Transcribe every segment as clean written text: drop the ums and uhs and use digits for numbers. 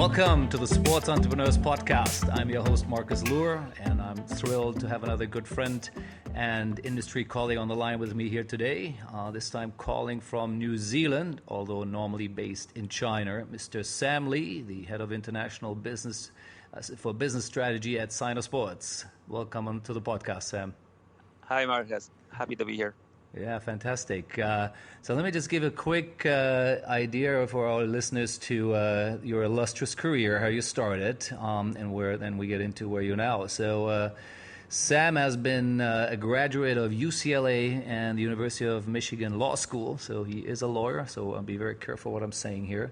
Welcome to the Sports Entrepreneurs Podcast. I'm your host, Marcus Luer, and I'm thrilled to have another good friend and industry colleague on the line with me here today. This time calling from New Zealand, although normally based in China, Mr. Sam Lee, the head of international business for business strategy at Sina Sports. Welcome to the podcast, Sam. Hi, Marcus. Happy to be here. Yeah, fantastic. So let me just give a quick idea for our listeners to your illustrious career, how you started, and where then we get into where you're now. So Sam has been a graduate of UCLA and the University of Michigan Law School, so he is a lawyer, so I'll be very careful what I'm saying here.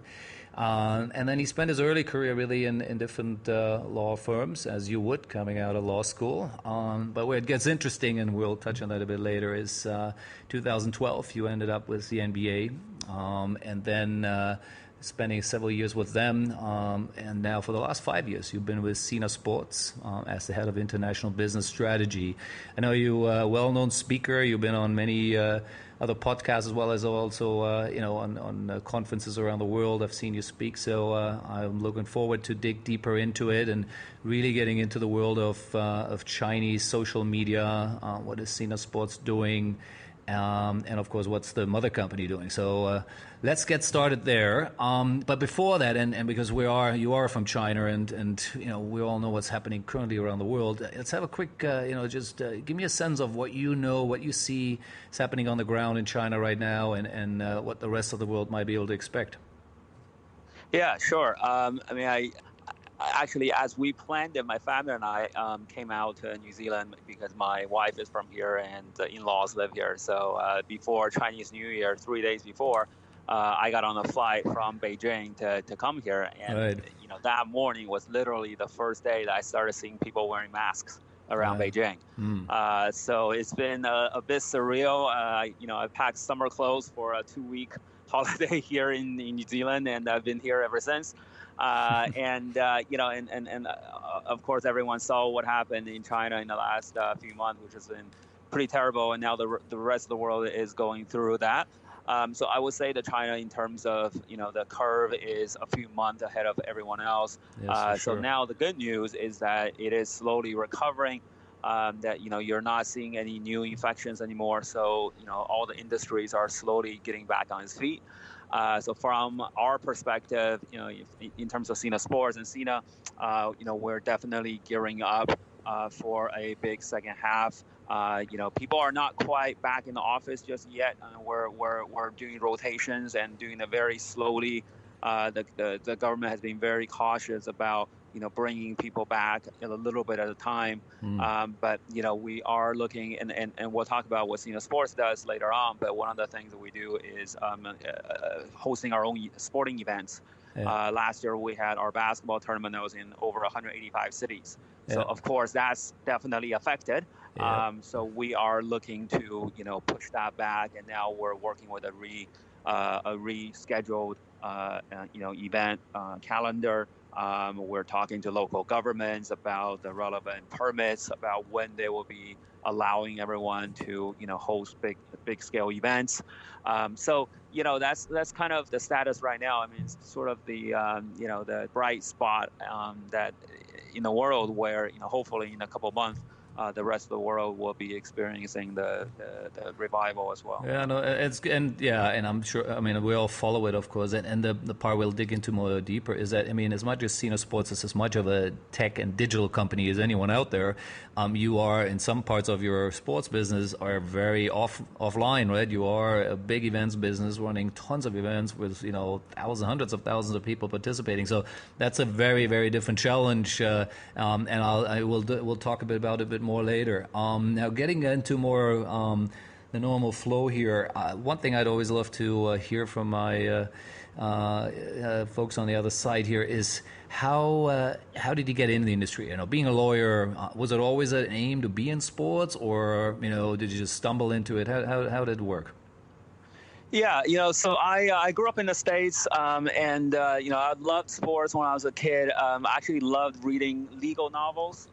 And then he spent his early career really in different law firms, as you would, coming out of law school. But where it gets interesting, and we'll touch on that a bit later, is 2012, you ended up with the NBA, and then spending several years with them. And now for the last 5 years, you've been with Sina Sports as the head of international business strategy. I know you're a well-known speaker. You've been on many other podcasts as well as also on conferences around the world. I've seen you speak, so I'm looking forward to dig deeper into it and really getting into the world of Chinese social media. What is Sina Sports doing? And of course, what's the mother company doing? So let's get started there. But before that, and because you are from China, and we all know what's happening currently around the world. Let's have a quick, just give me a sense of what you know, what you see is happening on the ground in China right now, and what the rest of the world might be able to expect. Yeah, sure. I actually, as we planned it, my family and I came out to New Zealand because my wife is from here and the in-laws live here. So before Chinese New Year, 3 days before, I got on a flight from Beijing to come here. And, right. That morning was literally the first day that I started seeing people wearing masks around Beijing. So it's been a bit surreal. I packed summer clothes for a 2-week holiday here in New Zealand, and I've been here ever since. And of course, everyone saw what happened in China in the last few months, which has been pretty terrible. And now the rest of the world is going through that. So I would say that China, in terms of, the curve is a few months ahead of everyone else. Yes, so now the good news is that it is slowly recovering. That you're not seeing any new infections anymore. So all the industries are slowly getting back on its feet. So from our perspective, in terms of Sina Sports and Sina, we're definitely gearing up for a big second half. People are not quite back in the office just yet. We're doing rotations and doing it very slowly. The government has been very cautious about bringing people back a little bit at a time. But we are looking, and we'll talk about what Sina Sports does later on. But one of the things that we do is hosting our own sporting events. Yeah. Last year we had our basketball tournament that was in over 185 cities. Yeah. So of course that's definitely affected. Yeah. So we are looking to push that back, and now we're working with a rescheduled event calendar. We're talking to local governments about the relevant permits, about when they will be allowing everyone to, host big scale events. So that's kind of the status right now. I mean, it's sort of the the bright spot that in the world where hopefully in a couple of months. The rest of the world will be experiencing the revival as well. Yeah, no, and I'm sure. I mean, we all follow it, of course. And the part we'll dig into more deeper is that, I mean, as much as Sina Sports is as much of a tech and digital company as anyone out there, you are in some parts of your sports business are very offline, right? You are a big events business running tons of events with thousands, hundreds of thousands of people participating. So that's a very, very different challenge. And we'll talk a bit about it a bit more later. Now, getting into more the normal flow here, one thing I'd always love to hear from my folks on the other side here is how did you get into the industry? Being a lawyer, was it always an aim to be in sports, or did you just stumble into it? How did it work? Yeah, so I grew up in the States, and I loved sports when I was a kid. I actually loved reading legal novels.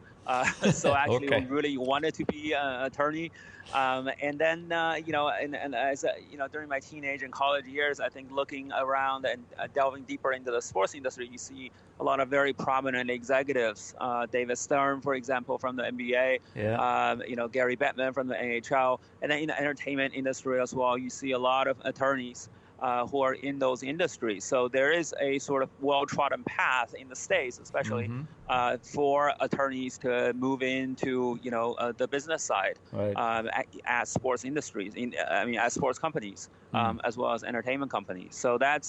So actually, we Okay. really wanted to be an attorney. And then, and as during my teenage and college years, I think looking around and delving deeper into the sports industry, you see a lot of very prominent executives. David Stern, for example, from the NBA. Yeah. Gary Bettman from the NHL, and then in the entertainment industry as well, you see a lot of attorneys who are in those industries. So there is a sort of well-trodden path in the States, especially Mm-hmm. for attorneys to move into, the business side Right. at sports industries, at sports companies, Mm. as well as entertainment companies. So that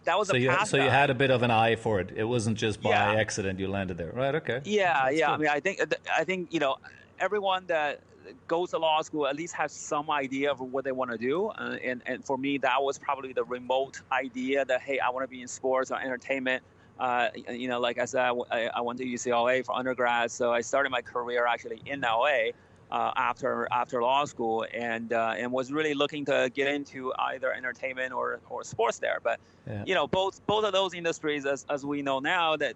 was a path So you that had a bit of an eye for it. It wasn't just by yeah, accident you landed there, right? Okay. yeah, That's yeah. I good. mean, I think everyone that goes to law school at least has some idea of what they want to do. And for me, that was probably the remote idea that, hey, I want to be in sports or entertainment. Like I said, I went to UCLA for undergrad, so I started my career actually in LA after law school, and was really looking to get into either entertainment or sports there. But Yeah. both of those industries, as we know now, that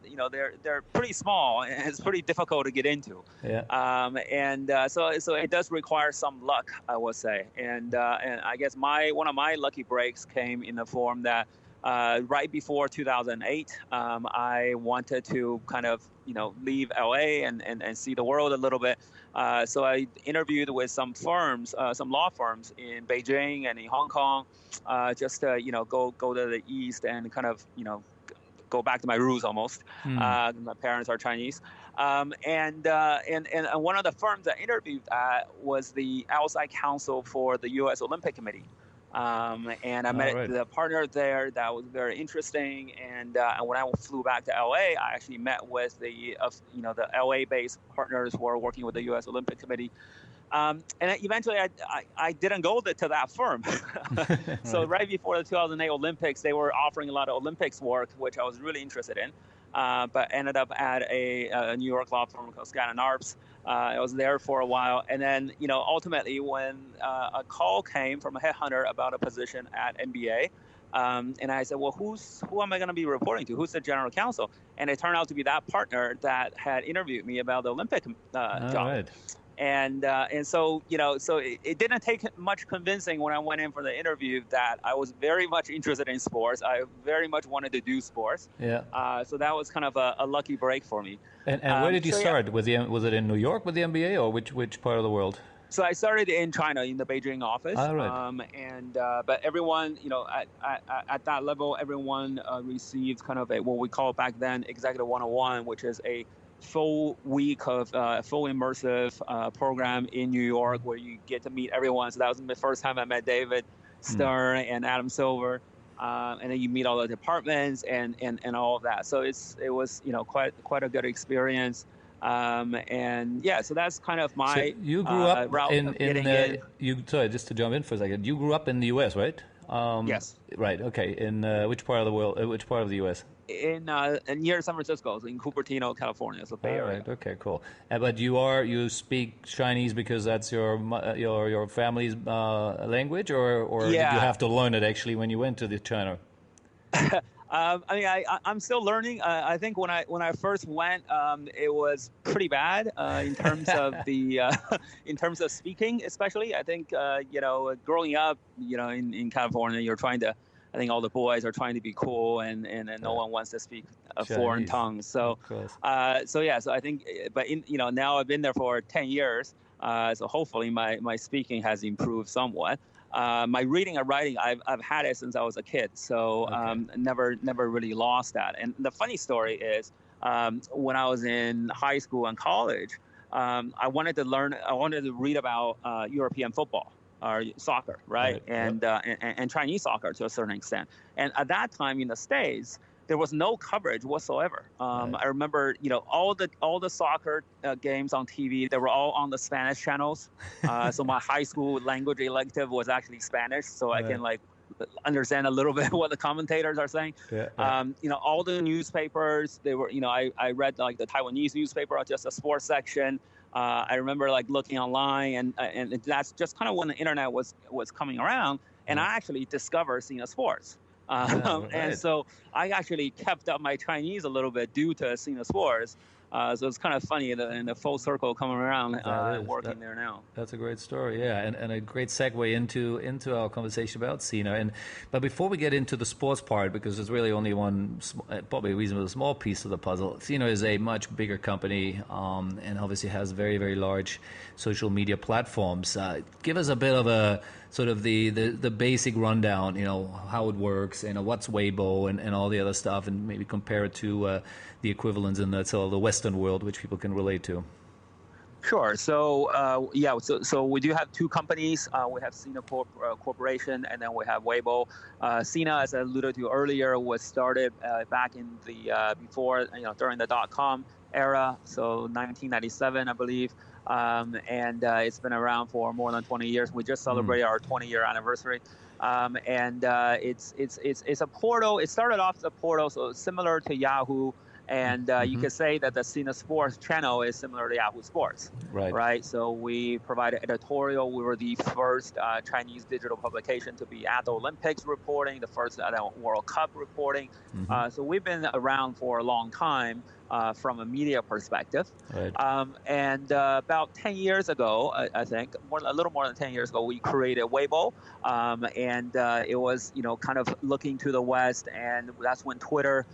they're pretty small and it's pretty difficult to get into. Yeah. So it does require some luck, I would say. And I guess one of my lucky breaks came in the form that right before 2008, I wanted to kind of leave LA and see the world a little bit. So I interviewed with some law firms in Beijing and in Hong Kong, just to go to the east and kind of go back to my roots almost. Mm. My parents are Chinese, and one of the firms I interviewed at was the outside counsel for the U.S. Olympic Committee. And I All met right. the partner there. That was very interesting. And when I flew back to LA, I actually met with the LA-based partners who are working with the U.S. Olympic Committee. And eventually, I didn't go to that firm. So right before the 2008 Olympics, they were offering a lot of Olympics work, which I was really interested in. But ended up at a New York law firm called Skadden Arps. I was there for a while, and then ultimately, when a call came from a headhunter about a position at NBA, and I said, well, who am I going to be reporting to? Who's the general counsel? And it turned out to be that partner that had interviewed me about the Olympic All job. right. And so it didn't take much convincing when I went in for the interview that I was very much interested in sports. I very much wanted to do sports. Yeah. So that was kind of a lucky break for me. And where did you start? Yeah. Was it in New York with the MBA, or which part of the world? So I started in China, in the Beijing office. All right. But everyone, at that level, everyone received kind of what we call back then Executive 101, which is a full week of full immersive program in New York where you get to meet everyone. So that was the first time I met David Stern and Adam Silver. And then you meet all the departments and all of that. So it was quite a good experience. So that's kind of my So you grew up route of getting in. Sorry, just to jump in for a second. You grew up in the U.S., right? Yes. Right. Okay. In which part of the world? Which part of the U.S.? In near San Francisco, so in Cupertino, California, so Bay Area. Right. Okay. Cool. But you speak Chinese because that's your family's language, or did you have to learn it actually when you went to China? I'm still learning. I think when I first went, it was pretty bad in terms of in terms of speaking, especially. I think growing up, in California, I think all the boys are trying to be cool, and no one wants to speak a foreign tongue. So so I think, but now I've been there for 10 years, so hopefully my speaking has improved somewhat. My reading and writing, I've had it since I was a kid, so never really lost that. And the funny story is, when I was in high school and college, I wanted to read about European football or soccer, right? And Chinese soccer to a certain extent. And at that time in the States, there was no coverage whatsoever. I remember, all the soccer games on TV, they were all on the Spanish channels. So my high school language elective was actually Spanish, so I can understand a little bit what the commentators are saying. All the newspapers, they were, I read the Taiwanese newspaper, just a sports section. I remember looking online, and that's just kind of when the internet was coming around, and I actually discovered Sina Sports. And so I actually kept up my Chinese a little bit due to Sina Sports. So it's kind of funny in the full circle coming around, working there now. That's a great story, yeah, and a great segue into our conversation about Sina. But before we get into the sports part, because there's really only one, probably a reasonably small piece of the puzzle. Sina is a much bigger company, and obviously has very, very large social media platforms. Give us a bit of a sort of the basic rundown, how it works, what's Weibo and all the other stuff, and maybe compare it to the equivalents in the Western world, which people can relate to. Sure. So so we do have two companies. We have Sina Corporation, and then we have Weibo. Sina, as I alluded to earlier, was started back in the during the .com era, so 1997, I believe. And it's been around for more than 20 years. We just celebrated our 20-year anniversary. It's a portal. It started off as a portal, so similar to Yahoo. And you could say that the Sina Sports channel is similar to Yahoo Sports, right? So we provided editorial. We were the first Chinese digital publication to be at the Olympics reporting, the first at the World Cup reporting. So we've been around for a long time from a media perspective. And about 10 years ago, I think, a little more than 10 years ago, we created Weibo. And it was, kind of looking to the West. And that's when Twitter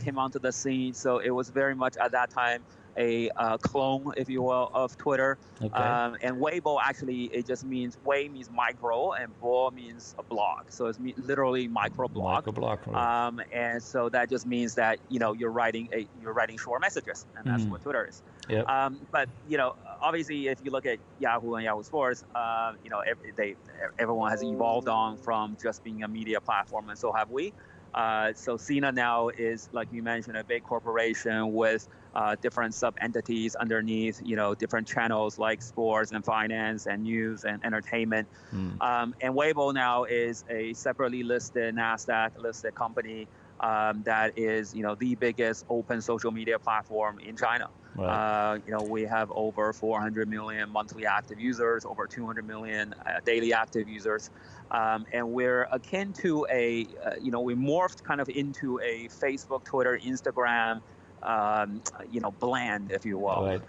came onto the scene. So it was very much at that time a clone, if you will, of Twitter. And Weibo, actually, it just means Wei means micro and Bo means a blog. So it's literally microblog. And so that just means that you're writing short messages, and that's what Twitter is. But obviously, if you look at Yahoo and Yahoo Sports, everyone has evolved on from just being a media platform, and so have we. So Sina now is, like you mentioned, a big corporation with different sub-entities underneath, different channels like sports and finance and news and entertainment. And Weibo now is a separately listed NASDAQ-listed company that is, the biggest open social media platform in China. We have over 400 million monthly active users, over 200 million daily active users. And we're akin to we morphed kind of into a Facebook, Twitter, Instagram, blend, if you will,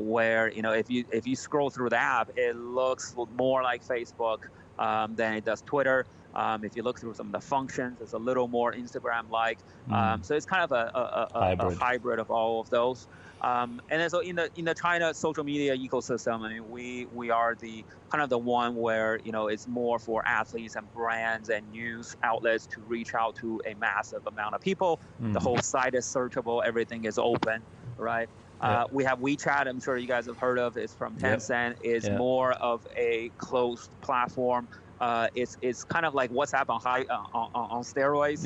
where, if you scroll through the app, it looks more like Facebook than it does Twitter. If you look through some of the functions, it's a little more Instagram-like. So it's kind of a hybrid of all of those. And then so in the China social media ecosystem, I mean, we are the kind of the one where it's more for athletes and brands and news outlets to reach out to a massive amount of people. The whole site is searchable, everything is open, right? We have WeChat. I'm sure you guys have heard of. It's from Tencent. It's more of a closed platform. It's kind of like WhatsApp on steroids.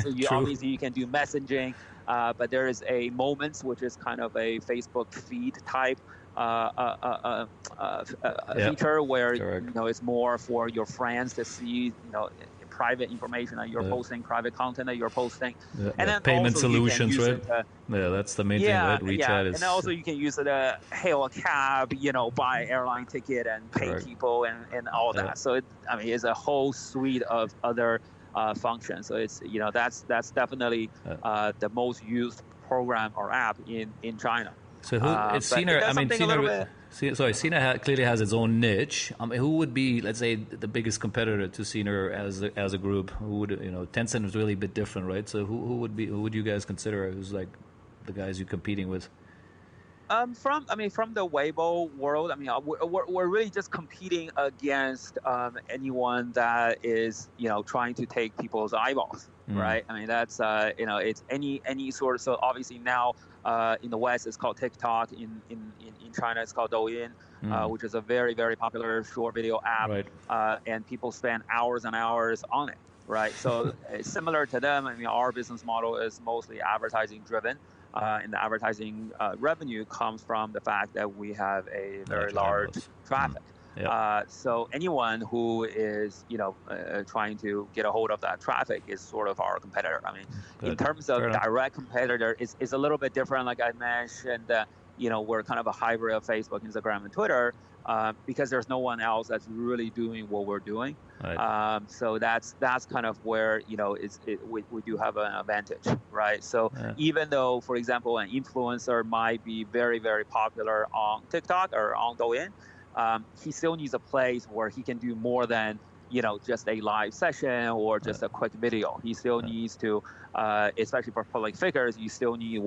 So obviously you can do messaging, but there is a Moments, which is kind of a Facebook feed type feature where it's more for your friends to see private information that you're posting, private content that you're posting. And then payment solutions, right? It, that's the main thing, right? WeChat is. And then also you can use it to hail a cab, buy an airline ticket and pay people and all that. So it's a whole suite of other functions. So it's that's definitely the most used program or app in China. So it's Sina. Sina clearly has its own niche. Who would be, let's say, the biggest competitor to Sina as a group? Who would Tencent is really a bit different, right? So who would you guys consider who's like the guys you're competing with? From the Weibo world, we're really just competing against anyone that is trying to take people's eyeballs, right? I mean that's it's any sort of, so obviously now in the West it's called TikTok, in China it's called Douyin, which is a very, very popular short video app, and people spend hours and hours on it, right? So it's similar to them. Our business model is mostly advertising driven. And the advertising revenue comes from the fact that we have a very large traffic. So anyone who is, trying to get a hold of that traffic is sort of our competitor. In terms of direct competitor, it's a little bit different. Like I mentioned, we're kind of a hybrid of Facebook, Instagram, and Twitter, because there's no one else that's really doing what we're doing. Right. So that's kind of where we do have an advantage, right? So even though, for example, an influencer might be very, very popular on TikTok or on Douyin, he still needs a place where he can do more than just a live session or just a quick video. He still needs to, especially for public figures, you still need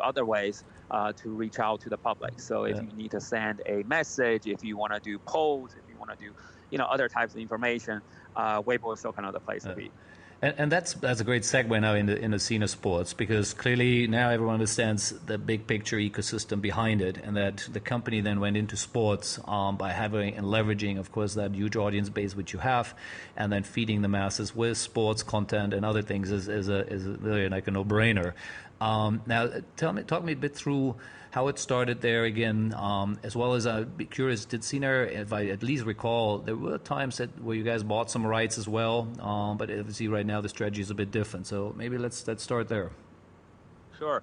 other ways to reach out to the public. So if you need to send a message, if you want to do polls, if you want to do other types of information, Weibo is still kind of the place to be. And that's a great segue now in the Sina Sports, because clearly now everyone understands the big picture ecosystem behind it, and that the company then went into sports by having and leveraging, of course, that huge audience base which you have, and then feeding the masses with sports content and other things is really like a no-brainer. Now, talk me a bit through how it started there again, as well as I'd be curious, did Sina, if I at least recall, there were times where you guys bought some rights as well, but obviously right now the strategy is a bit different. So maybe let's start there. Sure.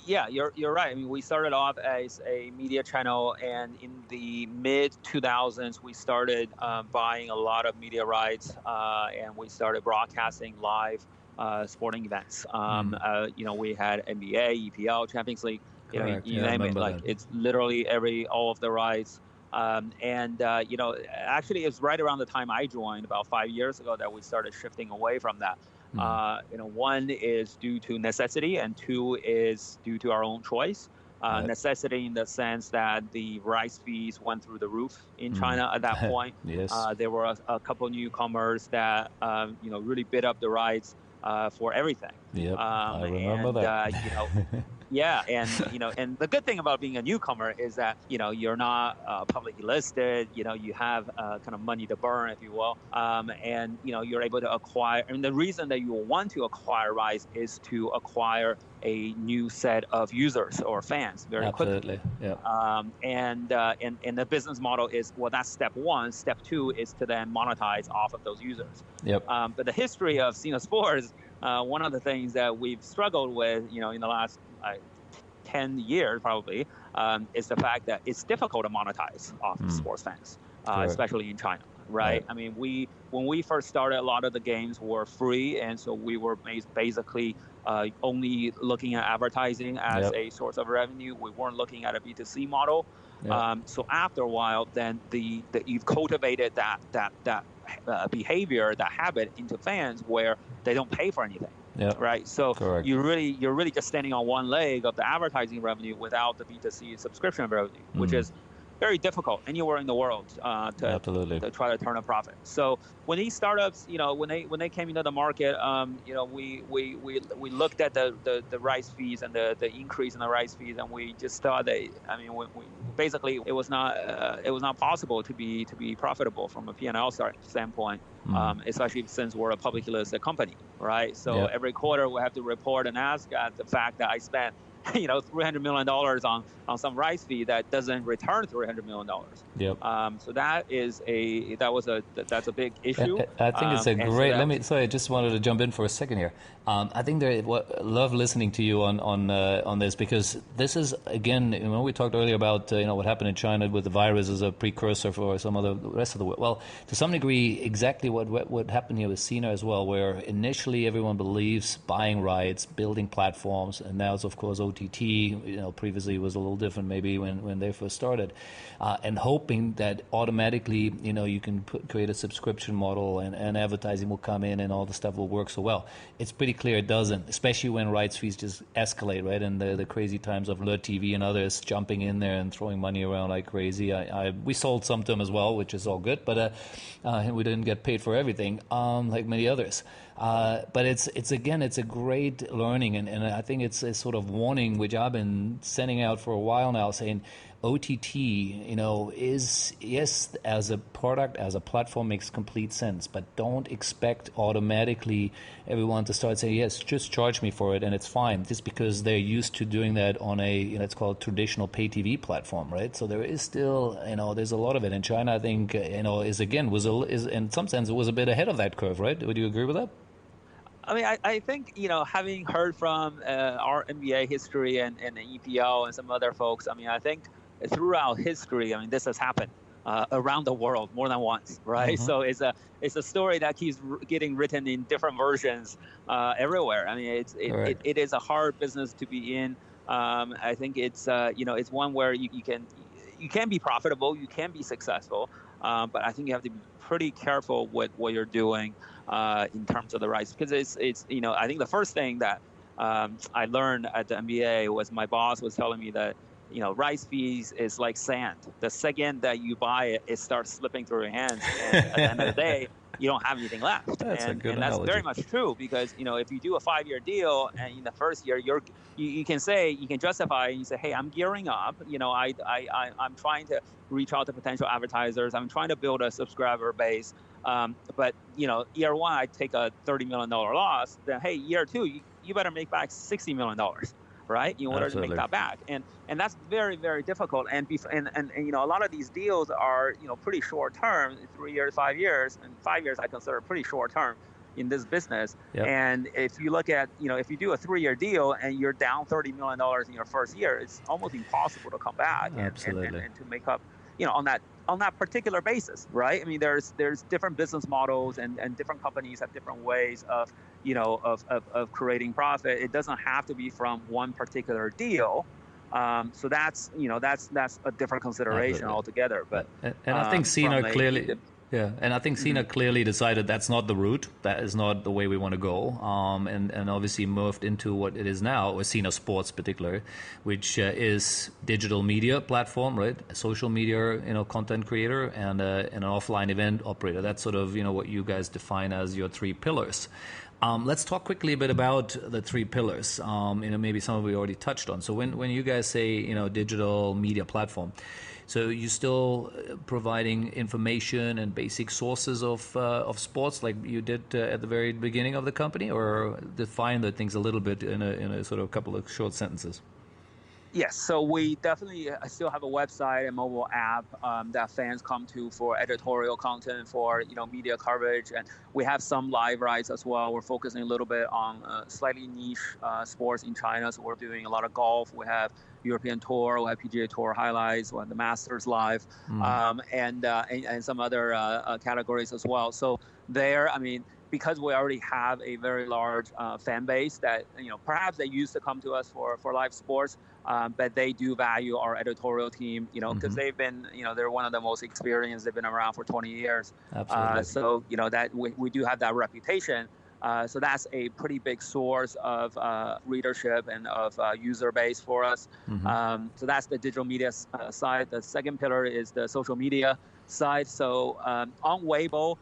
Yeah, you're right. I mean, we started off as a media channel, and in the mid-2000s, we started buying a lot of media rights, and we started broadcasting live sporting events. We had NBA, EPL, Champions League. You name it. Like it's literally all of the rights. Actually, it's right around the time I joined, about 5 years ago, that we started shifting away from that. One is due to necessity, and two is due to our own choice. Necessity in the sense that the rights fees went through the roof in China at that point. Yes. There were a couple newcomers that really bid up the rights for everything. Yep, I remember that. Yeah, and the good thing about being a newcomer is that you're not publicly listed. You have kind of money to burn, if you will, and you're able to acquire. And the reason that you want to acquire rights is to acquire a new set of users or fans very quickly. Yeah. And the business model is, well, that's step one. Step two is to then monetize off of those users. Yep. But the history of Sina Sports, one of the things that we've struggled with, in the last 10 years probably, is the fact that it's difficult to monetize off of sports fans, especially in China, right? I mean, when we first started, a lot of the games were free, and so we were basically only looking at advertising as a source of revenue. We weren't looking at a B2C model. So after a while, then you've cultivated that behavior, that habit into fans where they don't pay for anything. Right. So you're really just standing on one leg of the advertising revenue without the B2C subscription revenue, which is very difficult anywhere in the world to try to turn a profit. So when these startups, when they came into the market, we looked at the rights fees and the increase in the rights fees, and we just thought that, basically it was not possible to be profitable from a P&L standpoint, especially since we're a publicly listed company, right? So every quarter we have to report and ask at the fact that I spent $300 million on some rights fee that doesn't return $300 million. So that's a big issue. I think it's a great. Sorry, I just wanted to jump in for a second here. I think love listening to you on this, because this is, again, we talked earlier about what happened in China with the virus as a precursor for some of the rest of the world. Well, to some degree, exactly what happened here with Sina as well, where initially everyone believes buying rights, building platforms, and now it's of course OTT. Previously it was a little different maybe when they first started, and hoping that automatically you can create a subscription model and advertising will come in and all the stuff will work so well. It's pretty clear it doesn't, especially when rights fees just escalate, right? And the crazy times of Le TV and others jumping in there and throwing money around like crazy. We sold some to them as well, which is all good, but we didn't get paid for everything, like many others. But it's a great learning, and I think it's a sort of warning which I've been sending out for a while now, saying OTT, is, yes, as a product, as a platform, makes complete sense, but don't expect automatically everyone to start saying, yes, just charge me for it and it's fine, just because they're used to doing that on a, let's call it traditional pay TV platform, right? So there is still, there's a lot of it. And China, I think, is in some sense, it was a bit ahead of that curve, right? Would you agree with that? I mean, I think, having heard from our NBA history and the EPL and some other folks, I mean, I think throughout history, I mean, this has happened around the world more than once, right? Mm-hmm. So it's a story that keeps getting written in different versions everywhere. I mean, Correct. it is a hard business to be in. I think it's one where you can be profitable, you can be successful, but I think you have to be pretty careful with what you're doing in terms of the rights, because it's I think the first thing that I learned at the MBA was my boss was telling me that rights fees is like sand. The second that you buy it, it starts slipping through your hands, and at the end of the day, you don't have anything left. That's a good And that's very analogy. much true, because if you do a 5-year deal and in the first year you can justify, and you say, hey, I'm gearing up. I'm trying to reach out to potential advertisers. I'm trying to build a subscriber base. But year one, I take a $30 million loss. Then, hey, year two, you better make back $60 million, right? In order to make Absolutely. that back. And that's very, very difficult. And a lot of these deals are, pretty short term, 3 years, 5 years, and 5 years I consider pretty short term in this business. Yep. And if you look at, if you do a 3-year deal and you're down $30 million in your first year, it's almost impossible to come back and to make up, on that particular basis, right? I mean, there's different business models, and different companies have different ways of, of creating profit. It doesn't have to be from one particular deal. So that's a different consideration altogether. But and I think Sina clearly. Yeah, and I think Sina clearly decided that's not the route. That is not the way we want to go. And obviously moved into what it is now, or Sina Sports particular, which is digital media platform, right? A social media, content creator, and an offline event operator. That's sort of, what you guys define as your 3 pillars. Let's talk quickly a bit about the 3 pillars. Maybe some of we already touched on. So when you guys say, digital media platform, so you're still providing information and basic sources of sports like you did at the very beginning of the company, or define the things a little bit in a sort of couple of short sentences? Yes, so we definitely still have a website and mobile app that fans come to for editorial content, for media coverage, and we have some live rights as well. We're focusing a little bit on slightly niche sports in China, so we're doing a lot of golf. We have European Tour, we have PGA Tour highlights, we have the Masters live, and some other categories as well. So there, I mean, because we already have a very large fan base that perhaps they used to come to us for live sports, but they do value our editorial team, because they've been, they're one of the most experienced. They've been around for 20 years. Absolutely. So that we do have that reputation. So that's a pretty big source of readership and of user base for us. So that's the digital media side. The second pillar is the social media side. So on Weibo,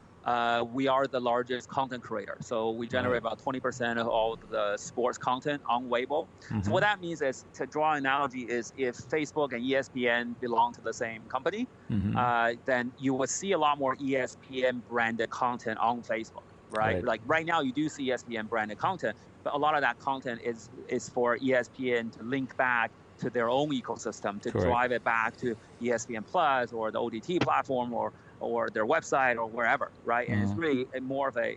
we are the largest content creator. So we generate about 20% of all the sports content on Weibo. So what that means is, to draw an analogy, is if Facebook and ESPN belong to the same company, then you would see a lot more ESPN branded content on Facebook. Right? Like right now, you do see ESPN branded content, but a lot of that content is for ESPN to link back to their own ecosystem, to drive it back to ESPN Plus or the OTT platform or their website or wherever, right? And it's really more of a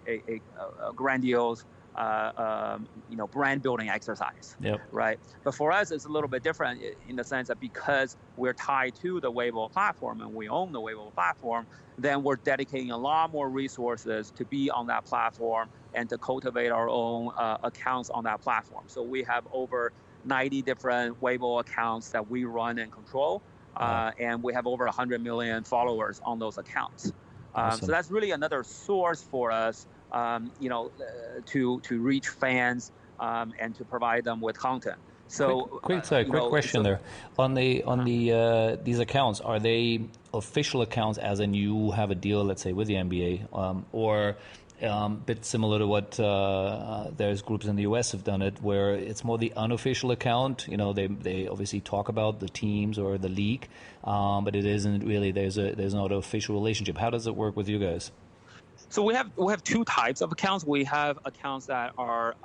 grandiose, brand building exercise, right? But for us, it's a little bit different in the sense that because we're tied to the Weibo platform and we own the Weibo platform, then we're dedicating a lot more resources to be on that platform and to cultivate our own accounts on that platform. So we have over 90 different Weibo accounts that we run and control, and we have over 100 million followers on those accounts. So that's really another source for us, to reach fans and to provide them with content. So quick question there on the these accounts. Are they official accounts, as in you have a deal, let's say, with the NBA, or bit similar to what there's groups in the US have done it, where it's more the unofficial account? They obviously talk about the teams or the league, but it isn't really, there's not an official relationship. How does it work with you guys? So we have two types of accounts. We have accounts that are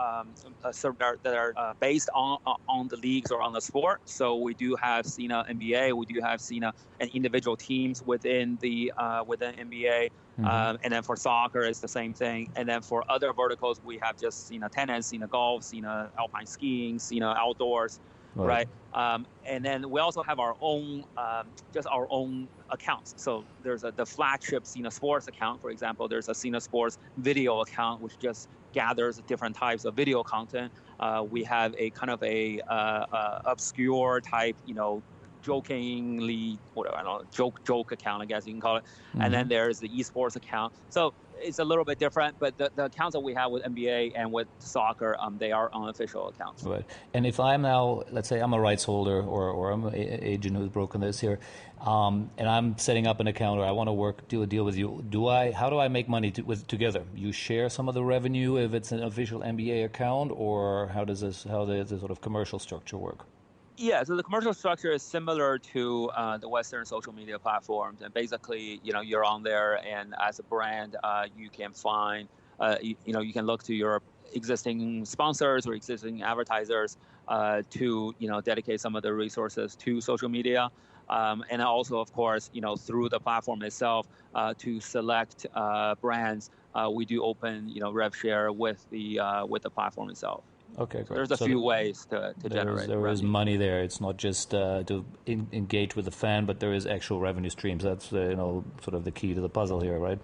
based on the leagues or on the sport. So we do have Sina NBA. We do have Sina and individual teams within within NBA. And then for soccer, it's the same thing. And then for other verticals, we have just Sina tennis, Sina golf, Sina alpine skiing, Sina outdoors, right? And then we also have our own, just our own accounts. So there's the flagship Sina Sports account, for example. There's a Sina Sports video account, which just gathers different types of video content. We have a kind of a obscure type, jokingly, whatever, I don't know, joke account, I guess you can call it. And then there's the esports account. So it's a little bit different, but the accounts that we have with NBA and with soccer, they are unofficial accounts. Right. And if I'm now, let's say I'm a rights holder or I'm an agent who's broken this here, and I'm setting up an account or I want to do a deal with you, how do I make money together? You share some of the revenue if it's an official NBA account, or how does the sort of commercial structure work? Yeah, so the commercial structure is similar to the Western social media platforms, and basically, you're on there, and as a brand, you can find, you can look to your existing sponsors or existing advertisers to, dedicate some of the resources to social media, and also, of course, through the platform itself to select brands. We do open, rev share with the platform itself. Okay, great. There's a few ways to generate. There is money there. It's not just to engage with the fan, but there is actual revenue streams. That's sort of the key to the puzzle here, right?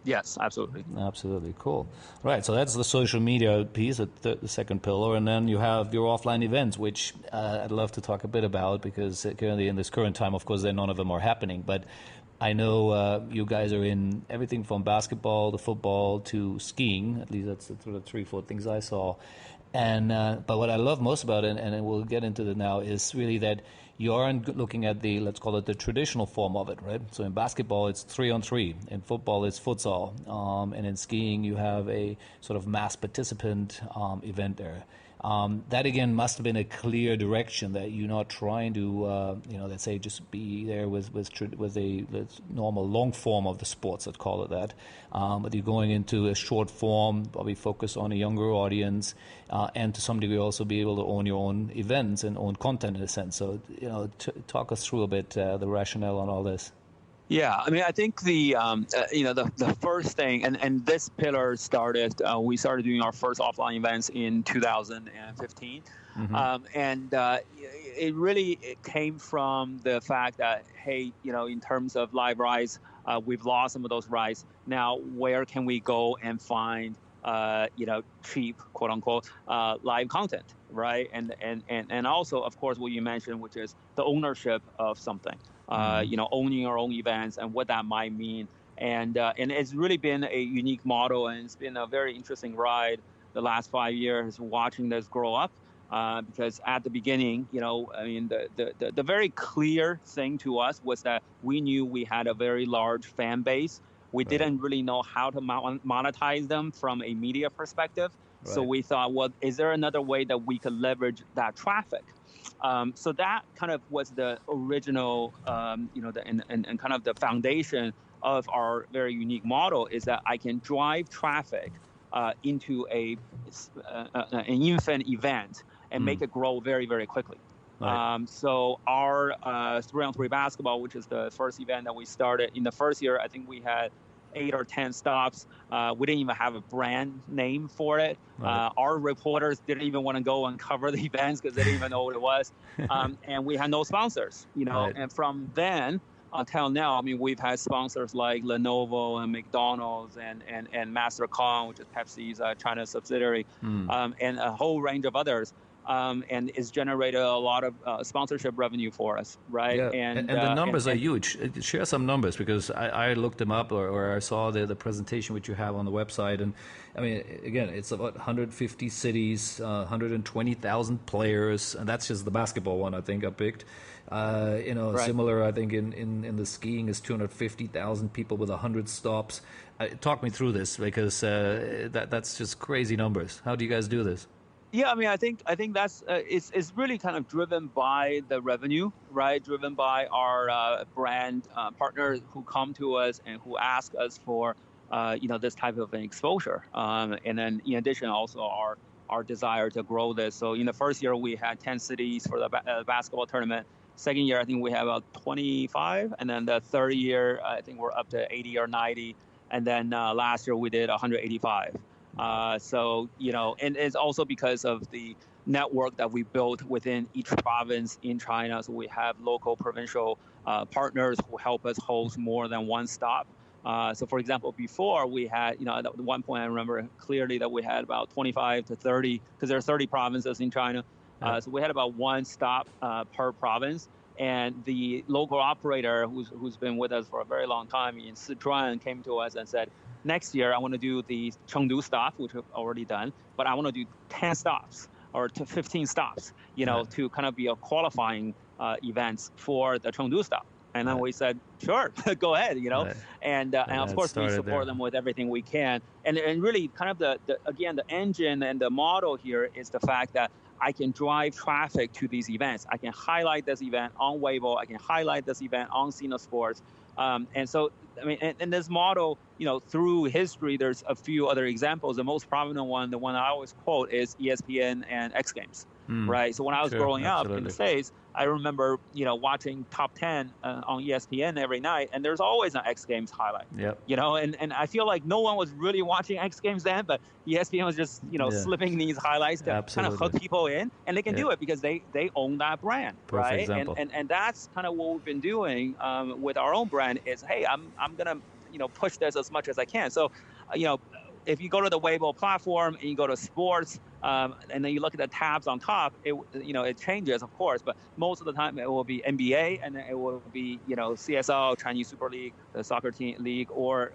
Yes, absolutely. Absolutely, cool. Right, so that's the social media piece, the second pillar, and then you have your offline events, which I'd love to talk a bit about because currently in this current time, of course, none of them are happening, but I know you guys are in everything from basketball to football to skiing. At least that's the sort of 3-4 things I saw. And but what I love most about it, and we'll get into it now, is really that you aren't looking at let's call it the traditional form of it, right? So in basketball, it's 3-on-3. In football, it's futsal. And in skiing, you have a sort of mass participant event there. That again must have been a clear direction that you're not trying to, let's say, just be there with a normal long form of the sports, let's call it that. But you're going into a short form, probably focus on a younger audience, and to some degree also be able to own your own events and own content in a sense. So, talk us through a bit the rationale on all this. Yeah, I mean, I think the first thing, and this pillar started, we started doing our first offline events in 2015. And it really came from the fact that, hey, in terms of live rights, we've lost some of those rights. Now, where can we go and find, cheap, quote unquote, live content, right? And also, of course, what you mentioned, which is the ownership of something. Owning your own events and what that might mean. And it's really been a unique model, and it's been a very interesting ride the last 5 years watching this grow up. Because at the beginning, the very clear thing to us was that we knew we had a very large fan base. We didn't really know how to monetize them from a media perspective. Right. So we thought, well, is there another way that we could leverage that traffic? So that kind of was the original, and kind of the foundation of our very unique model, is that I can drive traffic into an infant event and make it grow very, very quickly. Right. So our 3-on-3 basketball, which is the first event that we started in the first year, I think we had 8 or 10 stops. We didn't even have a brand name for it. Right. Our reporters didn't even want to go and cover the events because they didn't even know what it was. And we had no sponsors, Right. And from then until now, I mean, we've had sponsors like Lenovo and McDonald's and MasterCard, which is Pepsi's China subsidiary, and a whole range of others. And it's generated a lot of sponsorship revenue for us, right? Yeah. And the numbers are huge. Share some numbers, because I looked them up, or I saw the presentation which you have on the website. And I mean, again, it's about 150 cities, 120,000 players, and that's just the basketball one I think I picked. Right. Similar, I think, in the skiing is 250,000 people with 100 stops. Talk me through this, because that's just crazy numbers. How do you guys do this? Yeah, I mean, I think that's it's really kind of driven by the revenue, right? Driven by our brand partners who come to us and who ask us for this type of an exposure. And then in addition, also our desire to grow this. So in the first year, we had 10 cities for the basketball tournament. Second year, I think we have about 25. And then the third year, I think we're up to 80 or 90. And then last year we did 185. So, and it's also because of the network that we built within each province in China. So we have local provincial partners who help us host more than one stop. So for example, before we had, at one point I remember clearly that we had about 25 to 30, because there are 30 provinces in China. So we had about one stop per province. And the local operator who's been with us for a very long time in Sichuan came to us and said, next year I want to do the Chengdu stop, which we've already done, but I want to do 10 stops or to 15 stops, to kind of be a qualifying events for the Chengdu stop. And then we said, sure, go ahead, and of course we support them with everything we can. And really kind of the engine and the model here is the fact that I can drive traffic to these events. I can highlight this event on Weibo. I can highlight this event on Sina Sports. And so, I mean, and this model, through history, there's a few other examples. The most prominent one, the one I always quote, is ESPN and X Games, right? So when I was growing up in the States, I remember, watching Top 10 on ESPN every night, and there's always an X Games highlight. Yep. And I feel like no one was really watching X Games then, but ESPN was just, slipping these highlights to kind of hook people in, and they can do it because they own that brand, right? And that's kind of what we've been doing with our own brand is, hey, I'm gonna push this as much as I can. So, if you go to the Weibo platform and you go to sports, and then you look at the tabs on top, it changes, of course, but most of the time it will be NBA, and then it will be, CSL, Chinese Super League, the soccer team league, or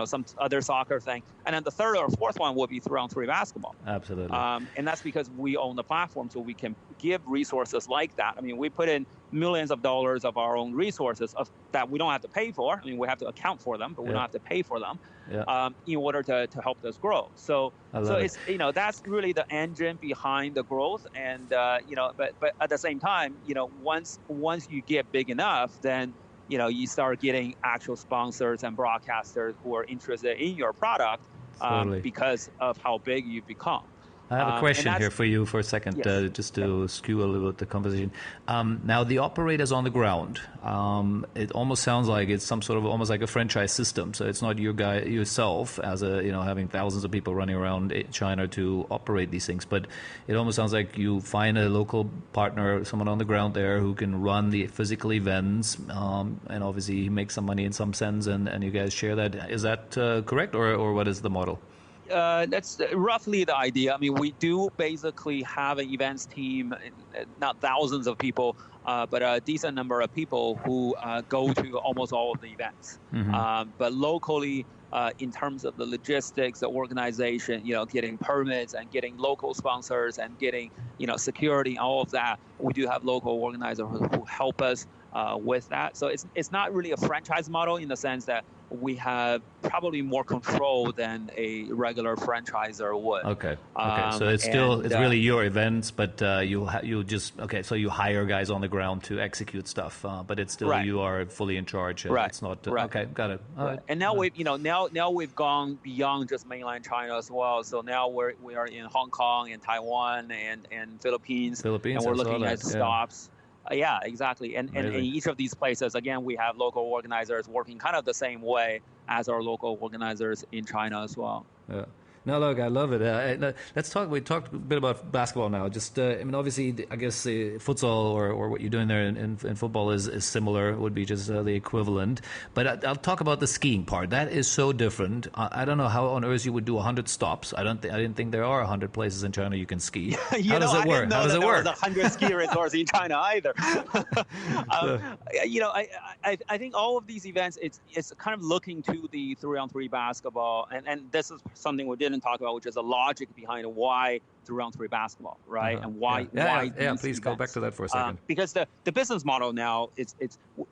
some other soccer thing. And then the third or fourth one will be 3-on-3 basketball. Absolutely. And that's because we own the platform, so we can give resources like that. I mean, we put in millions of dollars of our own resources that we don't have to pay for. I mean, we have to account for them, but we don't have to pay for them in order to help us grow. So it's, that's really the engine behind the growth. And, but at the same time, once you get big enough, then, you start getting actual sponsors and broadcasters who are interested in your product because of how big you've become. I have a question here for you for a second, just to skew a little bit the conversation. Now, the operators on the ground, it almost sounds like it's some sort of almost like a franchise system. So it's not yourself as having thousands of people running around China to operate these things, but it almost sounds like you find a local partner, someone on the ground there who can run the physical events, and obviously make some money in some sense, and you guys share that. Is that correct, or what is the model? That's roughly the idea. I mean, we do basically have an events team, not thousands of people, but a decent number of people who go to almost all of the events. But locally, in terms of the logistics, the organization, getting permits and getting local sponsors and getting, security, all of that, we do have local organizers who help us with that. So it's not really a franchise model in the sense that we have probably more control than a regular franchisor would. Okay. So it's still really your events, but you just so you hire guys on the ground to execute stuff, but it's still you are fully in charge. It's not okay. Got it. All right. And now we've now we've gone beyond just mainland China as well. So now we are in Hong Kong and Taiwan and Philippines, and we're looking at stops. Yeah, exactly. And in each of these places, again, we have local organizers working kind of the same way as our local organizers in China as well. Yeah. No, look, I love it. Let's talk. We talked a bit about basketball now. Just, obviously, I guess futsal or what you're doing there in football is similar. Would be just the equivalent. But I'll talk about the skiing part. That is so different. I don't know how on earth you would do 100 stops. I didn't think there are 100 places in China you can ski. How does it work? How does it work? There was 100 ski resorts in China either. I think all of these events, it's kind of looking to the 3-on-3 basketball, and this is something we didn't talk about, which is the logic behind why 3-on-3 basketball, right? And why please go back to that for a second. Because the business model now, it's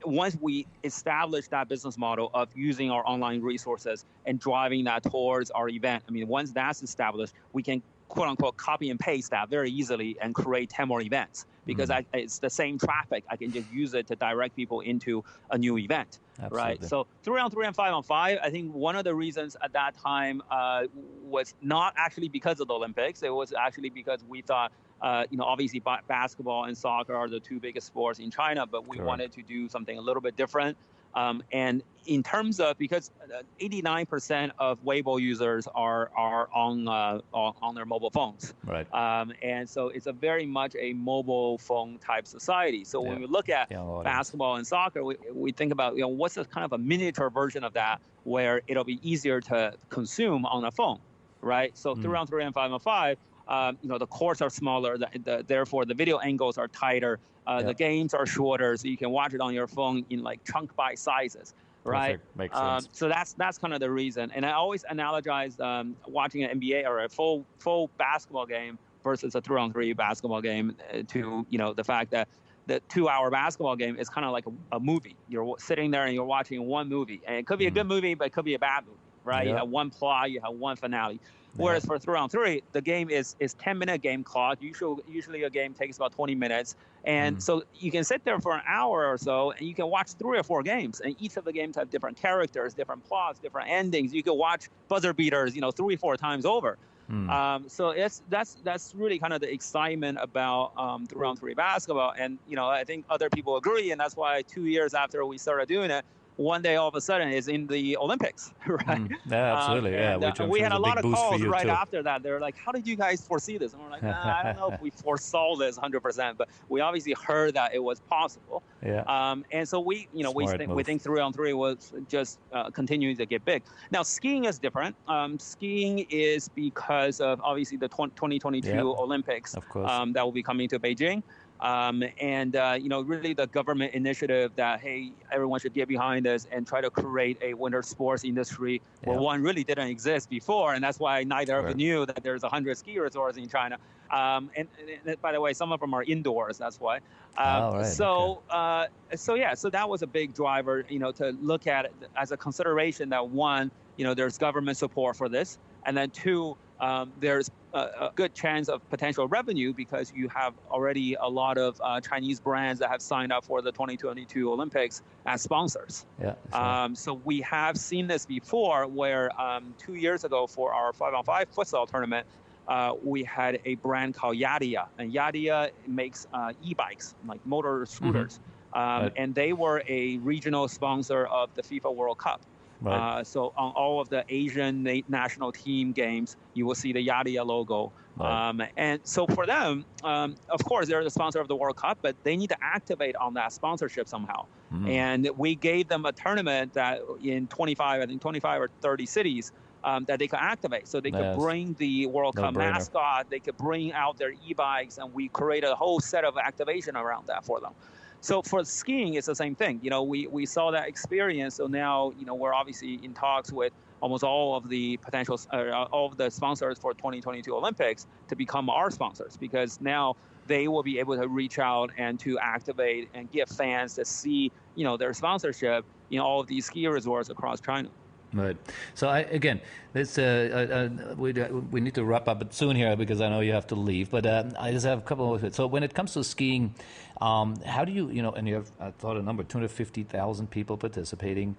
once we establish that business model of using our online resources and driving that towards our event, I mean, once that's established, we can quote unquote copy and paste that very easily and create 10 more events because it's the same traffic. I can just use it to direct people into a new event. Absolutely. Right. So 3-on-3 and 5-on-5, I think one of the reasons at that time was not actually because of the Olympics. It was actually because we thought, obviously basketball and soccer are the two biggest sports in China, but we wanted to do something a little bit different. And in terms of, because 89% of Weibo users are on their mobile phones, right? And so it's a very much a mobile phone type society. So when we look at basketball and soccer, we think about what's a kind of a miniature version of that where it'll be easier to consume on a phone, right? So 3-on-3 and 5-on-5. The courts are smaller, therefore the video angles are tighter, the games are shorter, so you can watch it on your phone in like chunk bite sizes, right? Perfect. Makes sense. So that's kind of the reason. And I always analogize watching an NBA or a full basketball game versus a 3-on-3 basketball game to the fact that the 2-hour basketball game is kind of like a movie. You're sitting there and you're watching one movie, and it could be a good movie, but it could be a bad movie, right? You have one plot, you have one finale. Whereas for 3-on-3, the game is 10-minute game clock. Usually a game takes about 20 minutes. And so you can sit there for an hour or so, and you can watch 3 or 4 games. And each of the games have different characters, different plots, different endings. You can watch buzzer beaters, 3 or 4 times over. So that's really kind of the excitement about 3-on-3 basketball. And, I think other people agree. And that's why 2 years after we started doing it, one day all of a sudden is in the Olympics, right? Yeah, absolutely. We had a lot of calls right after that. They're like, how did you guys foresee this? And we're like, I don't know if we foresaw this 100%, but we obviously heard that it was possible. Yeah. And so we think 3-on-3 was just continuing to get big. Now, skiing is different. Skiing is because of obviously the 2022 Olympics of course. That will be coming to Beijing. Really the government initiative that, hey, everyone should get behind this and try to create a winter sports industry where one really didn't exist before. And that's why neither of us knew that there's 100 ski resorts in China. And by the way, some of them are indoors. That's why. So that was a big driver, to look at it as a consideration that one, there's government support for this. And then two, there's a good chance of potential revenue because you have already a lot of Chinese brands that have signed up for the 2022 Olympics as sponsors. Yeah. Sure. So we have seen this before where 2 years ago for our 5-on-5 futsal tournament, we had a brand called Yadia. And Yadia makes e-bikes, like motor scooters. And they were a regional sponsor of the FIFA World Cup. Right. So on all of the Asian national team games, you will see the Yadia logo. Right. And so for them, of course, they're the sponsor of the World Cup, but they need to activate on that sponsorship somehow. And we gave them a tournament that in 25 or 30 cities that they could activate. So they could bring the World Cup mascot, they could bring out their e-bikes, and we created a whole set of activation around that for them. So for skiing, it's the same thing. We saw that experience. So now, we're obviously in talks with almost all of the potential, all of the sponsors for 2022 Olympics to become our sponsors, because now they will be able to reach out and to activate and get fans to see, their sponsorship in all of these ski resorts across China. Right. So again, this we need to wrap up soon here because I know you have to leave. But I just have a couple of. So when it comes to skiing, how do you and you have, I thought, a number 250,000 people participating.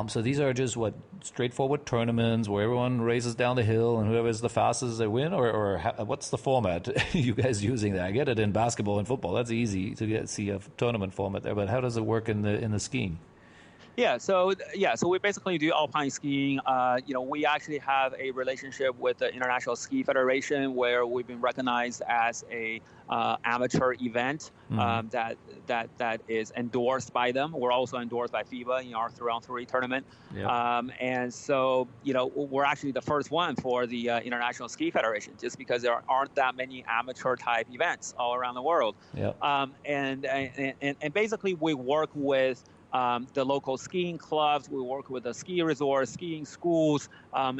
So these are just straightforward tournaments where everyone races down the hill and whoever's the fastest they win, or what's the format you guys using there? I get it in basketball and football. That's easy to see a tournament format there. But how does it work in the skiing? So we basically do alpine skiing. We actually have a relationship with the International Ski Federation where we've been recognized as a amateur event that is endorsed by them. We're also endorsed by FIBA in our 3-on-3 tournament. Yep. And so, we're actually the first one for the International Ski Federation, just because there aren't that many amateur type events all around the world. Yep. And basically we work with the local skiing clubs, we work with the ski resorts, skiing schools,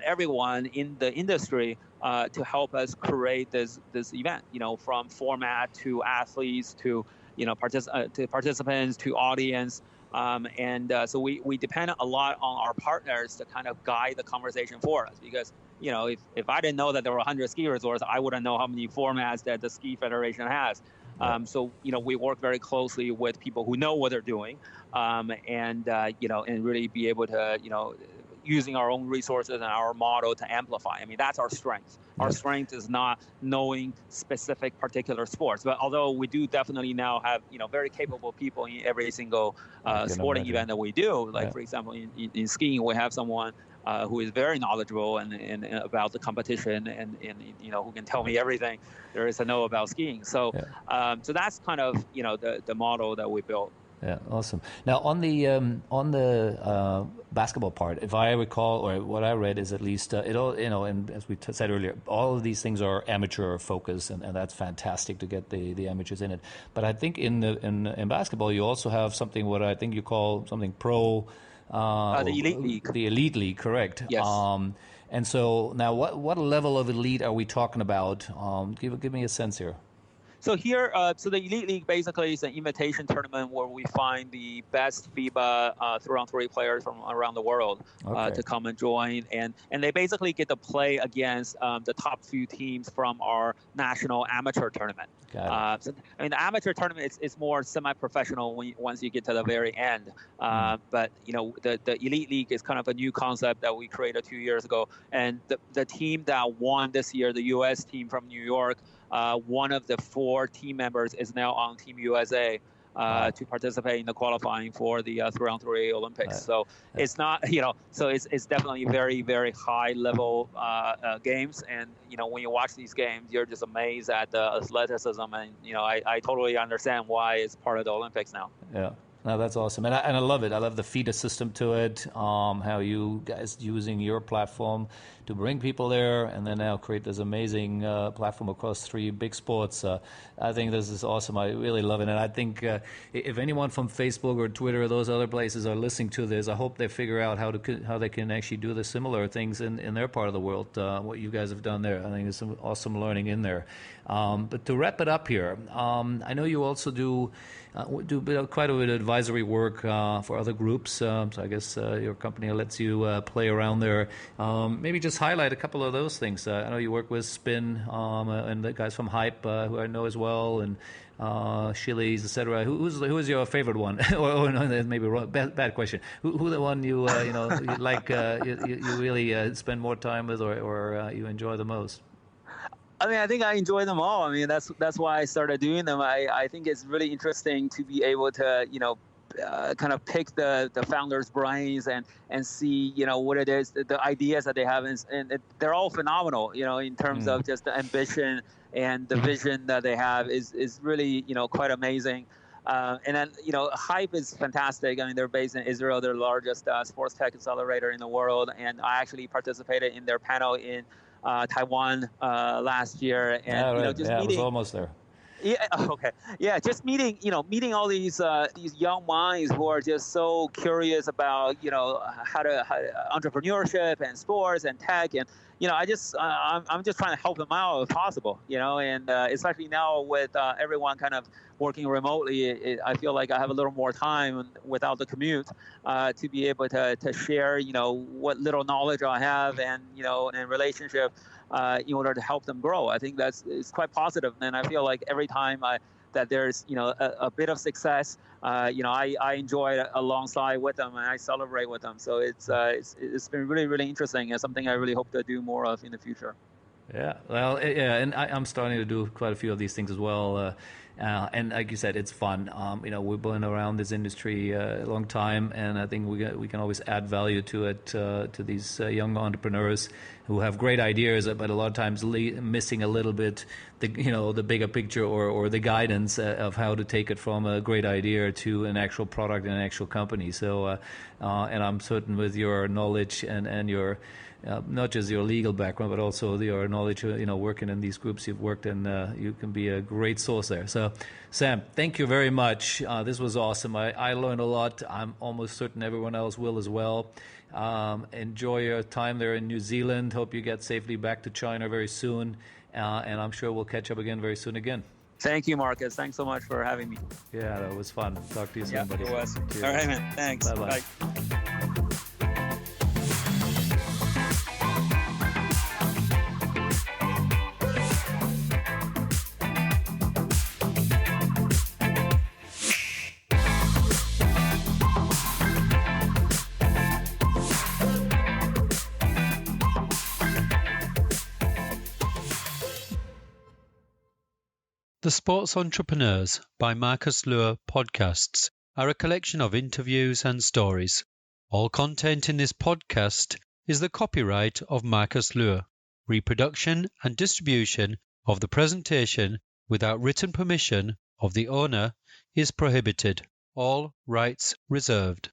everyone in the industry to help us create this event, from format to athletes to, to participants to audience. So we depend a lot on our partners to kind of guide the conversation for us because, if I didn't know that there were 100 ski resorts, I wouldn't know how many formats that the Ski Federation has. So we work very closely with people who know what they're doing, and really be able to using our own resources and our model to amplify. I mean, that's our strength. Our strength is not knowing specific particular sports, but although we do definitely now have very capable people in every single sporting event that we do. Like for example, in skiing, we have someone who is very knowledgeable and about the competition and who can tell me everything there is to know about skiing. So so that's kind of the model that we built. Yeah, awesome. Now, on the basketball part, if I recall, or what I read is at least it all, and as we said earlier, all of these things are amateur focused, and that's fantastic to get the amateurs in it. But I think in basketball, you also have something what I think you call something pro. The Elite League. The Elite League, correct? Yes. And so now, what level of elite are we talking about? Give me a sense here. So here, so the Elite League basically is an invitation tournament where we find the best FIBA 3-on-3 players from around the world to come and join, and they basically get to play against the top few teams from our national amateur tournament. So, I mean, the amateur tournament is more semi-professional once you get to the very end. But the Elite League is kind of a new concept that we created 2 years ago, and the team that won this year, the U.S. team from New York. One of the 4 team members is now on Team USA to participate in the qualifying for the 3-on-3 Olympics. So it's not, so it's definitely very, very high level games. And, when you watch these games, you're just amazed at the athleticism. And, I totally understand why it's part of the Olympics now. Yeah. No, that's awesome, and I love it. I love the feeder system to it. How you guys using your platform to bring people there, and then now create this amazing platform across 3 big sports. I think this is awesome. I really love it, and I think if anyone from Facebook or Twitter or those other places are listening to this, I hope they figure out how they can actually do the similar things in their part of the world. What you guys have done there, I think there's some awesome learning in there. But to wrap it up here, I know you also do quite a bit of advisory work for other groups. So I guess your company lets you play around there. Maybe just highlight a couple of those things. I know you work with Spin and the guys from Hype, who I know as well, and Chili's, etc. Who is your favorite one? or no, maybe wrong, bad question. Who the one you you like? You really spend more time with, or you enjoy the most? I mean, I think I enjoy them all. I mean, that's why I started doing them. I think it's really interesting to be able to, kind of pick the founders' brains and see, what it is, the ideas that they have. And they're all phenomenal, in terms of just the ambition and the vision that they have is really, quite amazing. And then, Hype is fantastic. I mean, they're based in Israel. They're the largest sports tech accelerator in the world. And I actually participated in their panel in Taiwan last year, and meeting. I was almost there. Yeah. Okay. Yeah. Just meeting all these young minds who are just so curious about how to entrepreneurship and sports and tech, and I'm just trying to help them out if possible. And especially now with everyone kind of working remotely, I feel like I have a little more time without the commute to be able to share what little knowledge I have and and relationship in order to help them grow. I think it's quite positive, and I feel like every time that there's a bit of success, I enjoy it alongside with them and I celebrate with them. So it's been really, really interesting and something I really hope to do more of in the future. Yeah, well, yeah, and I'm starting to do quite a few of these things as well. And like you said, it's fun. We've been around this industry a long time, and I think we can always add value to it, to these young entrepreneurs who have great ideas, but a lot of times missing a little bit the bigger picture or the guidance of how to take it from a great idea to an actual product and an actual company. So, and I'm certain with your knowledge and your not just your legal background, but also your knowledge, working in these groups you've worked in, you can be a great source there. So, Sam, thank you very much. This was awesome. I learned a lot. I'm almost certain everyone else will as well. Enjoy your time there in New Zealand. Hope you get safely back to China very soon. And I'm sure we'll catch up again very soon again. Thank you, Marcus. Thanks so much for having me. Yeah, that was fun. Talk to you soon, buddy. It was. All right, man. Thanks. Bye-bye. Bye. The Sports Entrepreneurs by Marcus Luer podcasts are a collection of interviews and stories. All content in this podcast is the copyright of Marcus Luer. Reproduction and distribution of the presentation without written permission of the owner is prohibited. All rights reserved.